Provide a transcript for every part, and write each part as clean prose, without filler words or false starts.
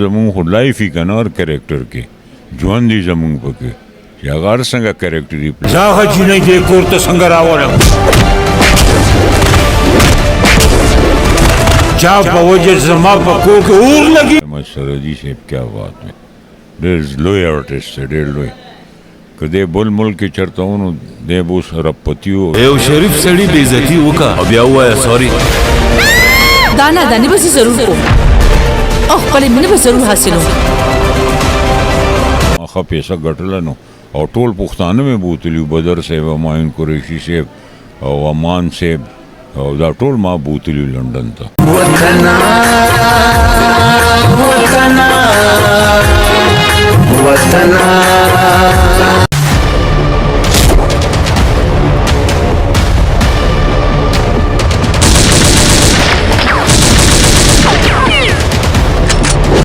زمونږ خو لایف یې که نه هر کرکټر کې ژوند یې زمونږ پکې چې هغه هر څنګه کرکټر یې زه هغه جینۍ دې کور ته څنګه راولم چا په وجه زما په کور کې اور لګي مسردي صاحب کیا بات ہے ډېر لوی آرټسټ دی ډېر لوی که دی بل ملک کې چېرته و نو دی به اوس رپتي و یو شریف سړي بې عزتي وکړه او بیا ووایه سوري دا ناداني به زه ضرور کوم او خپلې مینه به ضرور حاصلوم ښه پیسه ګټله نو او ټول پښتانه مې بوتلي بدر صاحب همایون قریشي صاحب او امان صاحب او دا ټول ما بوتلي لندن ته وطنا وطنا وطنا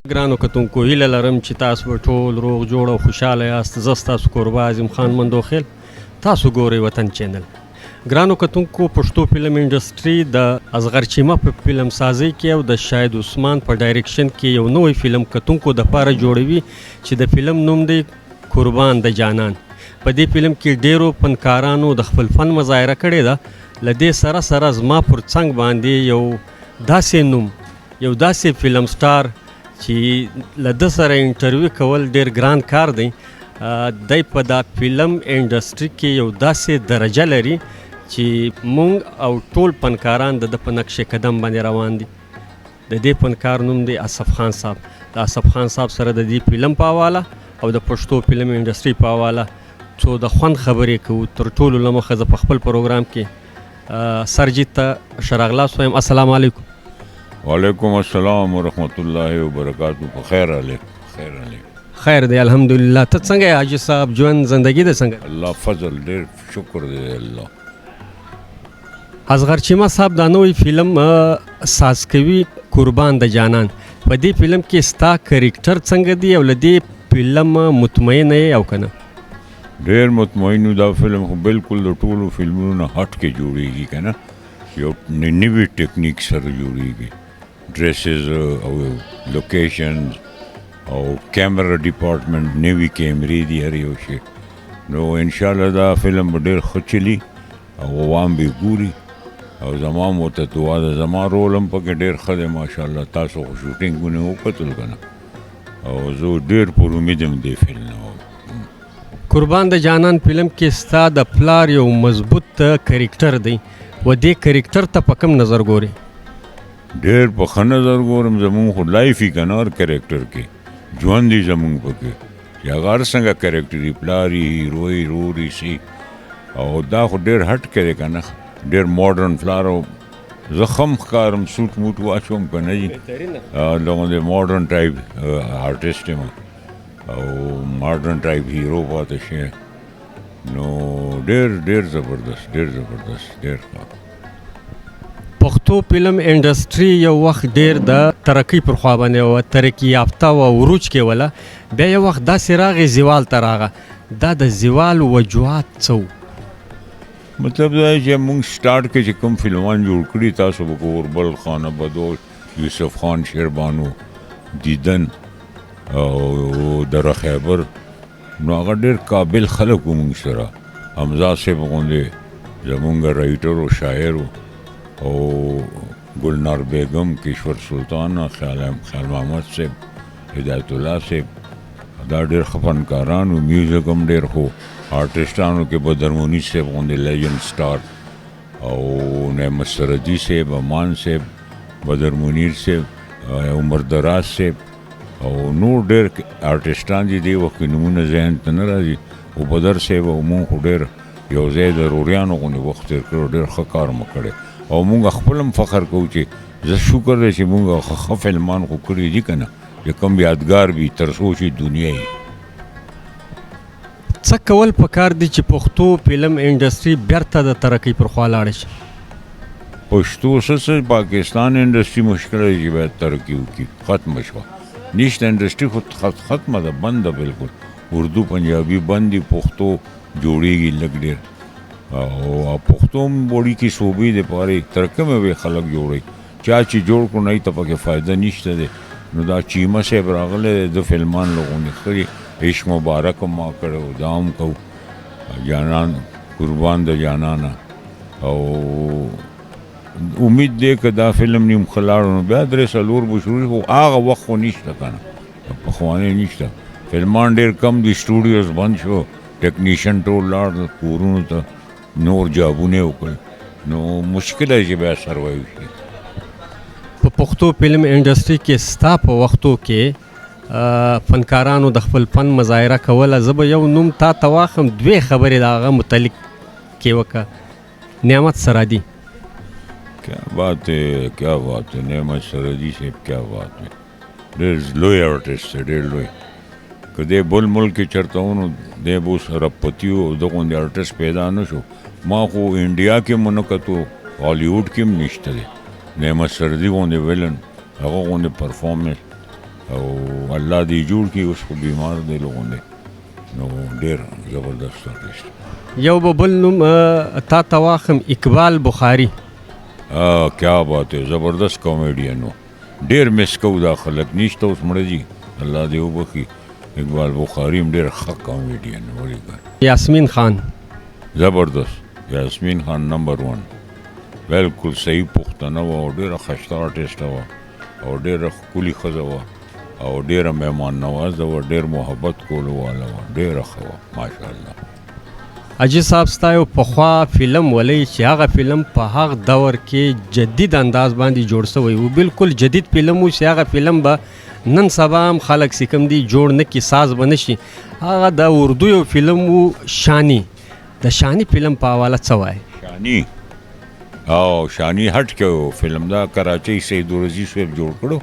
ګرانو کتونکو هیله لرم چې تاسو به ټول روغ جوړ او خوشحاله یاست. زه ستاسو کوربه اعظم خان مندوخیل، تاسو ګورئ وطن چینل. ګرانو کتونکو پښتو فلم انډسټري د اصغر چیمه په فلم سازۍ کې او د شاهد عثمان په ډایرکشن کې یو نوی فلم کتونکو دپاره جوړوي چې د فلم نوم دی قربان د جانان. په دې فلم کې ډیرو فنکارانو د خپل فن مظاهره کړې ده. له دې سره سره زما پر څنګ باندې یو داسې نوم، یو داسې فلم سټار چې له ده سره انټرویو کول ډیر ګران کار دی. دی په دا فلم انډسټري کې یو داسې درجه لري چې مونږ او ټول فنکاران د ده په نقش قدم باندې روان دي. د دې فنکار نوم دی اصف خان صاحب. د اصف خان صاحب سره د دې فلم په حواله او د پښتو فلم انډسټري په حواله څو د خوند خبرې کوو. تر ټولو له مخه زه په خپل پروګرام کې سرجیت ته ښه راغلاست وایم. السلام علیکم. وعلیکم السلام ورحمت الله وبرکاتو. په خیر علیک خیر علیک خیر دی الحمدلله. ته څنګه یې حاجي صاحب؟ ژوند زندگی د څنګه؟ الله فضل ډېر شکر دی الله. اصغر چیمه صاحب دا نوی فلم ساز کوي قربان د جانان. په دې فلم کې ستا کرکټر څنګه دی او له دې فلم مطمئن یې او که نه؟ ډېر مطمئن دا فلم خو بالکل د ټولو فلمونو نه هټ کې جوړېږي که نه. یو نوي ټیکنیک سره جوړېږي. ډریسز او لوکیشنز او کیمرا ډپارټمنټ نوي کیمرې دي هر یو شی. نو انشاءالله دا فلم به ډېر ښه چلي او عوام به ګوري او زما مو ته دعا ده. زما رول هم پکې ډېر ښه دی ماشاءالله. تاسو خو شوټینګونه وکتل که نه او زه ډېر پر امید یم دې فلم نه. قربان د جانان فلم کې ستا د پلار یو مضبوط کرکټر دی و دې کرکټر ته په کوم نظر ګوري؟ ډېر په ښه نظر ګورم. زمونږ خو لایف یې که نه هر کرکټر کې ژوند یې زمونږ پکې چې هغه هر څنګه کرکټر یې پلار یې هیرو یې رور یې سي او دا خو ډېر هټ کې دی که نه. ډېر ماډرن فلار او زه ښه هم ښکارم سوټ موټ واچوم که نه جي دغه ماډرن ټایپ آرټسټ یم او ماډرن ټایپ هیرو پاتې شي. نو ډېر زبردست ډېر زبردست ډېر ښه. پښتو فلم انډسټري یو وخت ډیر د ترقۍ پر خوا باندې وه، ترقي یافته و، عروج کې وله. بیا یو وخت داسې راغی زوال ته راغه. دا د زوال وجوهات څه وو؟ مطلب دا چې موږ سټارټ کې چې کوم فلمان جوړ کړي تاسو به اوربل، خانه بدوش، یوسف خان شیربانو، دیدن او در خیبر، نو هغه ډېر قابل خلک وو موږ سره. حمزه صاحب غوندې زمونږ رایټر و شاعر و او گلنار بیگم، کشور سلطان، خیال محمد صاحب، هدایت الله صاحب، دا ډېر ښه فنکاران و. میوزک هم ډېر خو آرټسټانو کې بدرمونی صاحب غوندې لیجنډ سټار او نعمت سردي صاحب، امان صاحب، بدر منیر صاحب، عمر دراز صاحب او نور ډېر آرټسټان دي. دې وخت کې نومونه ذهن ته نه راځي. او بدر صاحب او مونږ خو ډېر یو ځای د روریانو غوندې وخت تېر کړی. ډېر ښه کار مو کړی او مونږ خپل هم فخر کوو چې زه شکر دی چې مونږ ښه فلمان خو کړي دي که نه چې کوم یادګار وي تر څو چې دنیا یې. څه کول پکار دي چې پښتو فلم انډسټري بیرته د ترقۍ پر خوا لاړه شي؟ پښتو څه پاکستان انډسټري مشکل دی چې باید ترقي وکړي. ختمه شوه نشته انډسټري خو ختمه ده، بنده بالکل. اردو پنجابي بند دي، پښتو جوړېږي لږ ډېر او پښتو هم وړي کې صوبې دپاره تر کومه به خلک جوړوي. چا چې جوړ کړو نه ته پکې فایده نشته دی. نو دا چیمه صاحب راغلی د فلمان لغونې کړي عشق مبارک هم ما کړی دا هم کوو جانان قربان د جانانه او امید دی که دا فلم نیم خلاړو نو بیا درې څلور به شروع خو هغه وخت خو نشته که نه پخوانی نشته فلمان ډېر کم دي سټوډیوز بند شو ټیکنیشن ټول لاړ کورونو ته نور جابونه وکړل نو مشکل دی چې بیا سروایو شي په پښتو فلم انډسټري کې ستا په وختو کې فنکارانو د خپل فن مظاهره کوله زه به یو نوم تا ته واخلم دوې خبرې د هغه متعلق کې وکړه نعمت سرادي کیا بات ہے نعمت سرادي صاحب کیا بات ہے ډېر لوی آرټسټ دی ډېر لوی که دی بل ملک کې چېرته و نو دی به اوس رپتي و د غوندې آرټسټ پیدا نه شو ما خو انډیا کې مو نه کتو هالیوډ کې هم نشته دی نعمت سرادي غوندې ویلن هغه غوندې پرفارمنس او الله دې جوړ کړي اوس خو بیمار دی لغوندې نو ډېر زبردست آرټسټ یو به بل نوم تا ته واخلم اقبال بخاري کیا بات ہے زبردست کامیډین و ډېر مس کوو دا خلک نشته اوس مړه دي الله دې وبخي اقبال بخاري هم ډېر ښه کامیډین ولیکه یاسمین خان زبردست یاسمین خان نمبر 1 بالکل صحیح پښتنه وه او ډېره ښایسته آرټسټه وه او ډېره ښکلې ښځه وه او ډېره مهمان نوازه وه ډېر محبت کولو واله وه ډېره ښه وه ماشاءالله اجي صاحب ستا یو پخوا فلم ولی چې هغه فلم په هغه دور کې جدید انداز باندې جوړ شوی و بالکل جدید فلم و چې هغه فلم به نن سبا هم خلک چې کوم دي جوړ نه کړي ساز به نه شي هغه د اردو یو فلم و شانی د شانی فلم په حواله څه وایي شانی شانی هټ کې فلم دا کراچۍ سید ورزي صاحب جوړ کړو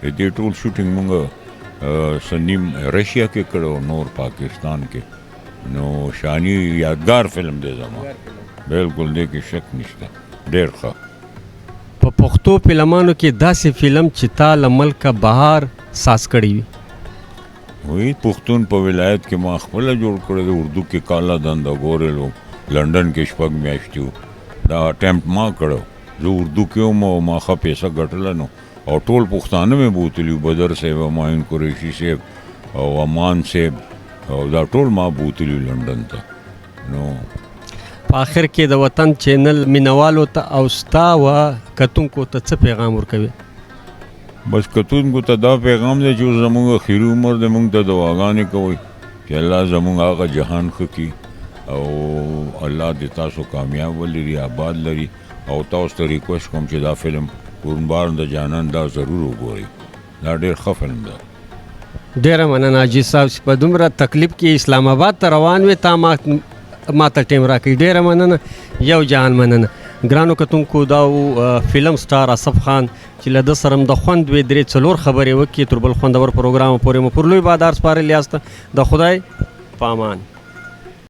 دې ټول شوټینګ مونږ سنیم رشیا کې کړو نور پاکستان کې نو شانی یادگار فلم دی زما بالکل دې کې شک نشته ډېر ښه په پښتو فلمانو کې داسې فلم چې تا له ملکه بهر ساز کړی وي وی پښتون په ولایت کې ما خپله جوړ کړی دی اردو کې کالا دنده ګورلو لندن کې شپږ میاشتې و دا اټمپټ ما کړو زه اردو کې وم او ما ښه پیسه ګټله نو او ټول پښتانه مې بوتلي بدر صاحب همایون قریشي صاحب او امان صاحب او دا ټول ما بوتلي لندن ته نو په آخر کې د وطن چینل مینوالو ته او ستا و کتونکو ته څه پیغام ورکوي بس کتونکو ته دا پیغام دی چې زموږ اخري عمر دی موږ ته دعاګانې کوئ چې الله زموږ هغه جهان ښه کړي او الله دې تاسو کامیاب ولري آباد لري او تاسو ته ریکویسټ کوم چې دا فلم قربان د جانان دا ضرور وګورئ دا ډېر ښه فلم ده ډیره مننه حاجي صاحب چې په دومره تکلیف کې اسلام آباد ته روان وې تا ما ته ټیم راکړي ډیره مننه یو جهان مننه ګرانو کتونکو دا فلم سټار اصف خان چې له ده سره هم د خوند دوې درې څلور خبرې وکړي تر بل خوندور پروګرام پورې مو پر لوی بادار سپارلی یاست د خدای په امان